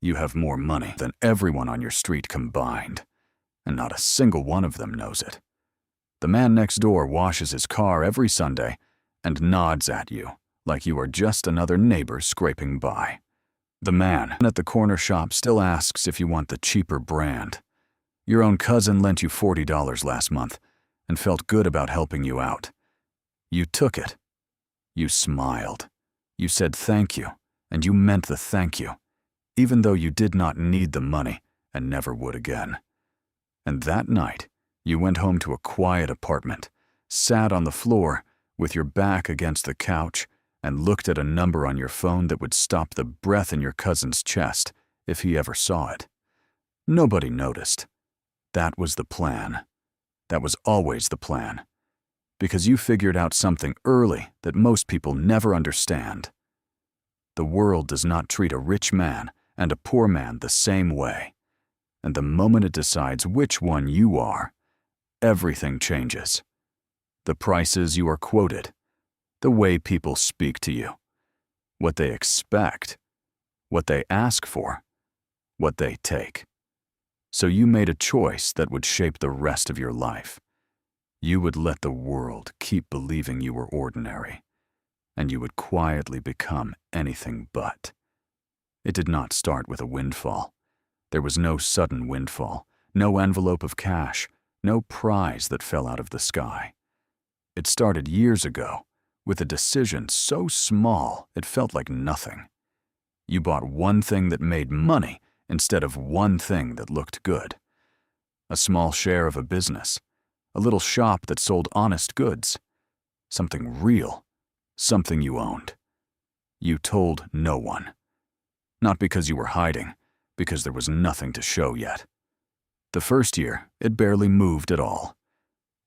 You have more money than everyone on your street combined, and not a single one of them knows it. The man next door washes his car every Sunday and nods at you like you are just another neighbor scraping by. The man at the corner shop still asks if you want the cheaper brand. Your own cousin lent you $40 last month and felt good about helping you out. You took it. You smiled. You said thank you, and you meant the thank you, even though you did not need the money and never would again. And that night, you went home to a quiet apartment, sat on the floor with your back against the couch, and looked at a number on your phone that would stop the breath in your cousin's chest if he ever saw it. Nobody noticed. That was the plan. That was always the plan. Because you figured out something early that most people never understand. The world does not treat a rich man and a poor man the same way. And the moment it decides which one you are, everything changes. The prices you are quoted, the way people speak to you, what they expect, what they ask for, what they take. So you made a choice that would shape the rest of your life. You would let the world keep believing you were ordinary, and you would quietly become anything but. It did not start with a windfall. There was no sudden windfall, no envelope of cash, no prize that fell out of the sky. It started years ago with a decision so small it felt like nothing. You bought one thing that made money instead of one thing that looked good. A small share of a business, a little shop that sold honest goods, something real, something you owned. You told no one. Not because you were hiding, because there was nothing to show yet. The first year, it barely moved at all.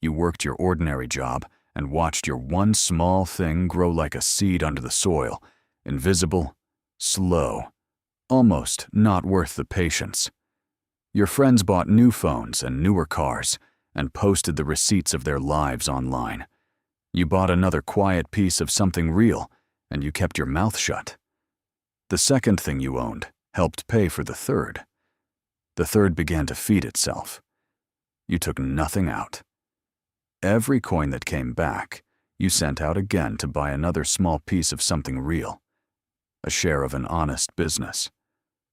You worked your ordinary job and watched your one small thing grow like a seed under the soil, invisible, slow, almost not worth the patience. Your friends bought new phones and newer cars and posted the receipts of their lives online. You bought another quiet piece of something real, and you kept your mouth shut. The second thing you owned helped pay for the third. The third began to feed itself. You took nothing out. Every coin that came back, you sent out again to buy another small piece of something real, a share of an honest business,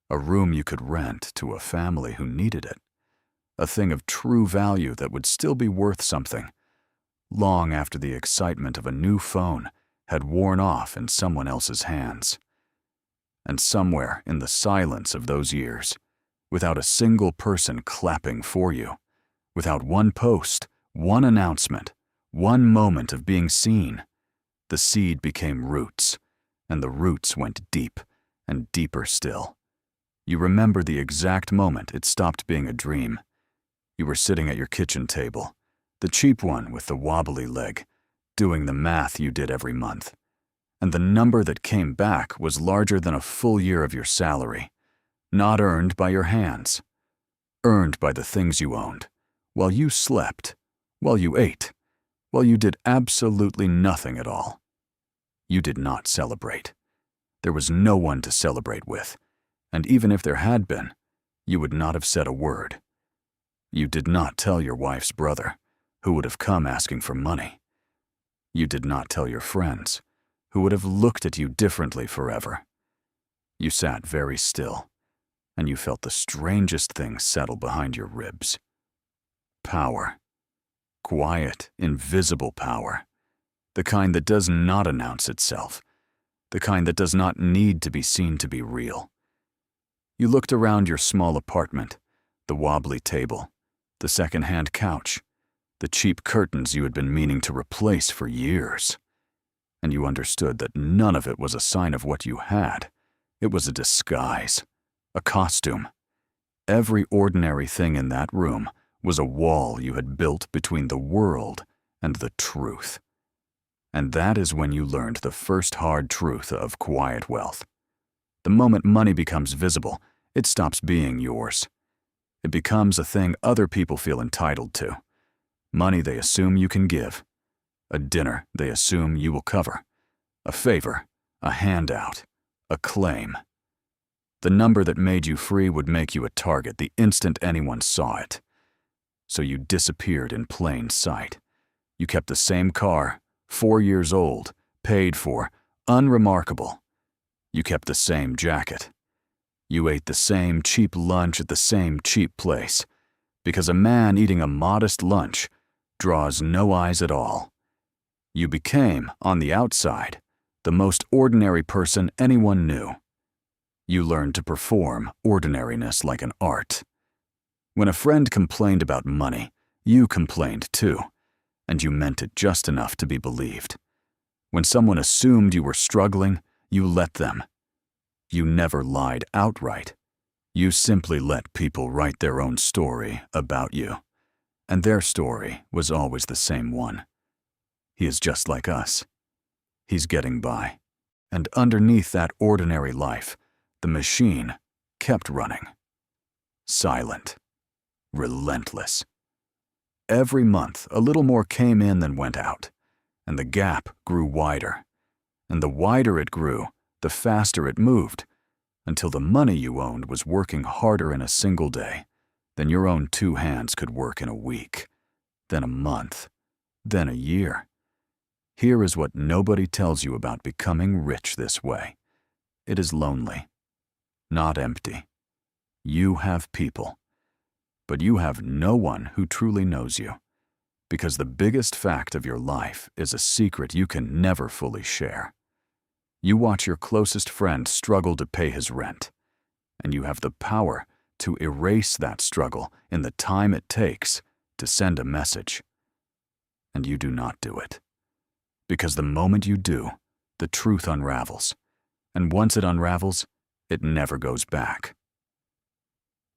a room you could rent to a family who needed it, a thing of true value that would still be worth something, long after the excitement of a new phone had worn off in someone else's hands. And somewhere in the silence of those years, without a single person clapping for you, without one post, one announcement, one moment of being seen, the seed became roots, and the roots went deep and deeper still. You remember the exact moment it stopped being a dream. You were sitting at your kitchen table, the cheap one with the wobbly leg, doing the math you did every month. And the number that came back was larger than a full year of your salary, not earned by your hands, earned by the things you owned, while you slept, while you ate, while you did absolutely nothing at all. You did not celebrate. There was no one to celebrate with, and even if there had been, you would not have said a word. You did not tell your wife's brother, who would have come asking for money. You did not tell your friends, who would have looked at you differently forever. You sat very still, and you felt the strangest thing settle behind your ribs. Power. Quiet, invisible power. The kind that does not announce itself. The kind that does not need to be seen to be real. You looked around your small apartment, the wobbly table, the second-hand couch, the cheap curtains you had been meaning to replace for years. And you understood that none of it was a sign of what you had. It was a disguise, a costume. Every ordinary thing in that room was a wall you had built between the world and the truth. And that is when you learned the first hard truth of quiet wealth. The moment money becomes visible, it stops being yours. It becomes a thing other people feel entitled to. Money they assume you can give. A dinner they assume you will cover. A favor, a handout, a claim. The number that made you free would make you a target the instant anyone saw it. So you disappeared in plain sight. You kept the same car, 4 years old, paid for, unremarkable. You kept the same jacket. You ate the same cheap lunch at the same cheap place, because a man eating a modest lunch draws no eyes at all. You became, on the outside, the most ordinary person anyone knew. You learned to perform ordinariness like an art. When a friend complained about money, you complained too, and you meant it just enough to be believed. When someone assumed you were struggling, you let them. You never lied outright. You simply let people write their own story about you, and their story was always the same one. He is just like us. He's getting by, and underneath that ordinary life, the machine kept running. Silent. Relentless. Every month, a little more came in than went out, and the gap grew wider. And the wider it grew, the faster it moved, until the money you owned was working harder in a single day than your own 2 hands could work in a week, then a month, then a year. Here is what nobody tells you about becoming rich this way. It is lonely, not empty. You have people, but you have no one who truly knows you, because the biggest fact of your life is a secret you can never fully share. You watch your closest friend struggle to pay his rent, and you have the power to erase that struggle in the time it takes to send a message. And you do not do it. Because the moment you do, the truth unravels, and once it unravels, it never goes back.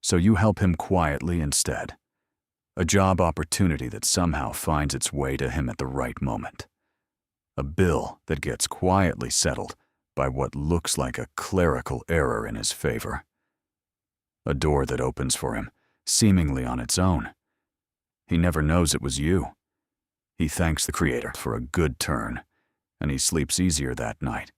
So you help him quietly instead. A job opportunity that somehow finds its way to him at the right moment. A bill that gets quietly settled by what looks like a clerical error in his favor. A door that opens for him, seemingly on its own. He never knows it was you. He thanks the Creator for a good turn, and he sleeps easier that night.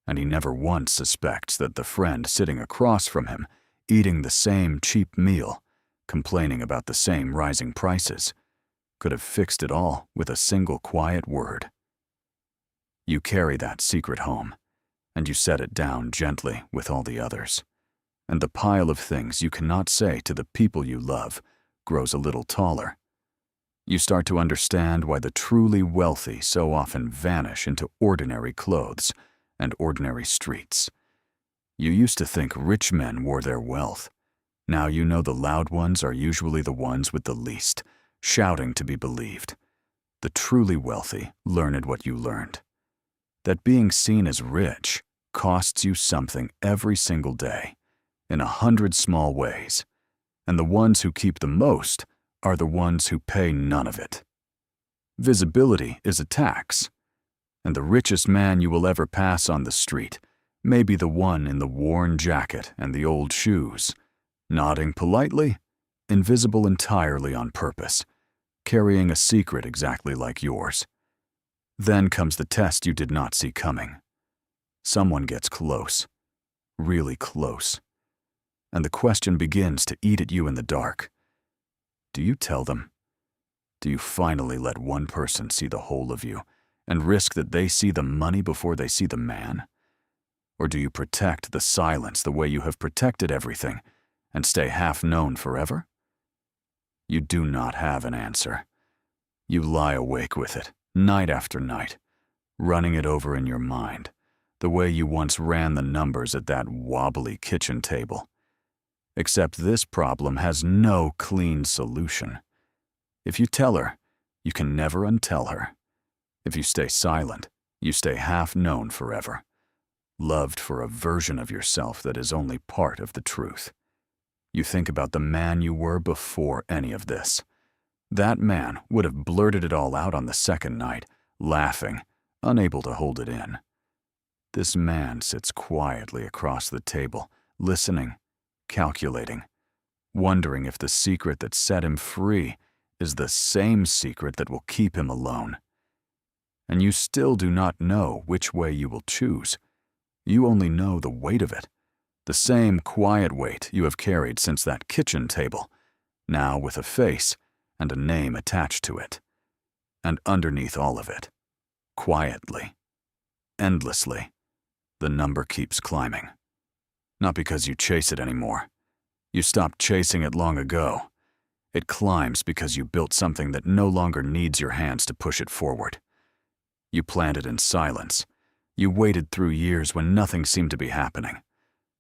And he never once suspects that the friend sitting across from him, eating the same cheap meal, complaining about the same rising prices, could have fixed it all with a single quiet word. You carry that secret home, and you set it down gently with all the others. And the pile of things you cannot say to the people you love grows a little taller. You start to understand why the truly wealthy so often vanish into ordinary clothes and ordinary streets. You used to think rich men wore their wealth. Now you know the loud ones are usually the ones with the least, shouting to be believed. The truly wealthy learned what you learned. That being seen as rich costs you something every single day, in 100 small ways, and the ones who keep the most are the ones who pay none of it. Visibility is a tax, and the richest man you will ever pass on the street may be the one in the worn jacket and the old shoes, nodding politely, invisible entirely on purpose, carrying a secret exactly like yours. Then comes the test you did not see coming. Someone gets close, really close, and the question begins to eat at you in the dark. Do you tell them? Do you finally let one person see the whole of you and risk that they see the money before they see the man? Or do you protect the silence the way you have protected everything and stay half known forever? You do not have an answer. You lie awake with it, night after night, running it over in your mind, the way you once ran the numbers at that wobbly kitchen table. Except this problem has no clean solution. If you tell her, you can never untell her. If you stay silent, you stay half known forever, loved for a version of yourself that is only part of the truth. You think about the man you were before any of this. That man would have blurted it all out on the second night, laughing, unable to hold it in. This man sits quietly across the table, listening, calculating, wondering if the secret that set him free is the same secret that will keep him alone. And you still do not know which way you will choose. You only know the weight of it, The same quiet weight you have carried since that kitchen table, now with a face and a name attached to it. And underneath all of it, quietly, endlessly, the number keeps climbing. Not because you chase it anymore. You stopped chasing it long ago. It climbs because you built something that no longer needs your hands to push it forward. You planned it in silence. You waited through years when nothing seemed to be happening.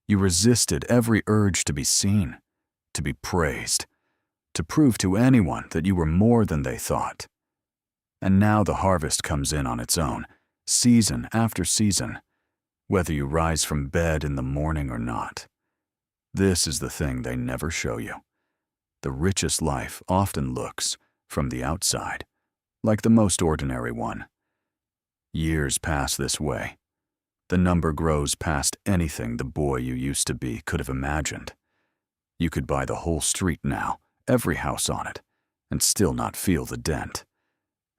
You resisted every urge to be seen, to be praised, to prove to anyone that you were more than they thought. And now the harvest comes in on its own, season after season, whether you rise from bed in the morning or not. This is the thing they never show you. The richest life often looks, from the outside, like the most ordinary one. Years pass this way. The number grows past anything the boy you used to be could have imagined. You could buy the whole street now, every house on it, and still not feel the dent.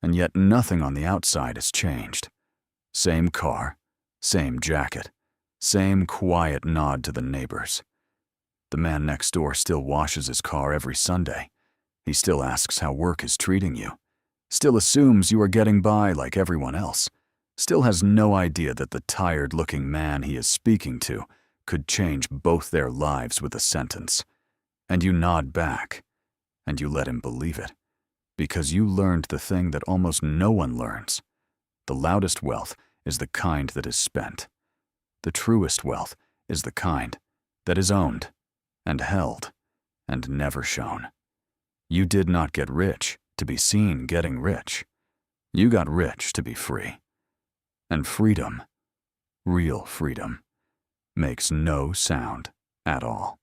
And yet nothing on the outside has changed. Same car, same jacket, same quiet nod to the neighbors. The man next door still washes his car every Sunday. He still asks how work is treating you. Still assumes you are getting by like everyone else. Still has no idea that the tired-looking man he is speaking to could change both their lives with a sentence. And you nod back, and you let him believe it, because you learned the thing that almost no one learns. The loudest wealth is the kind that is spent. The truest wealth is the kind that is owned and held and never shown. You did not get rich to be seen getting rich. You got rich to be free. And freedom, real freedom, makes no sound at all.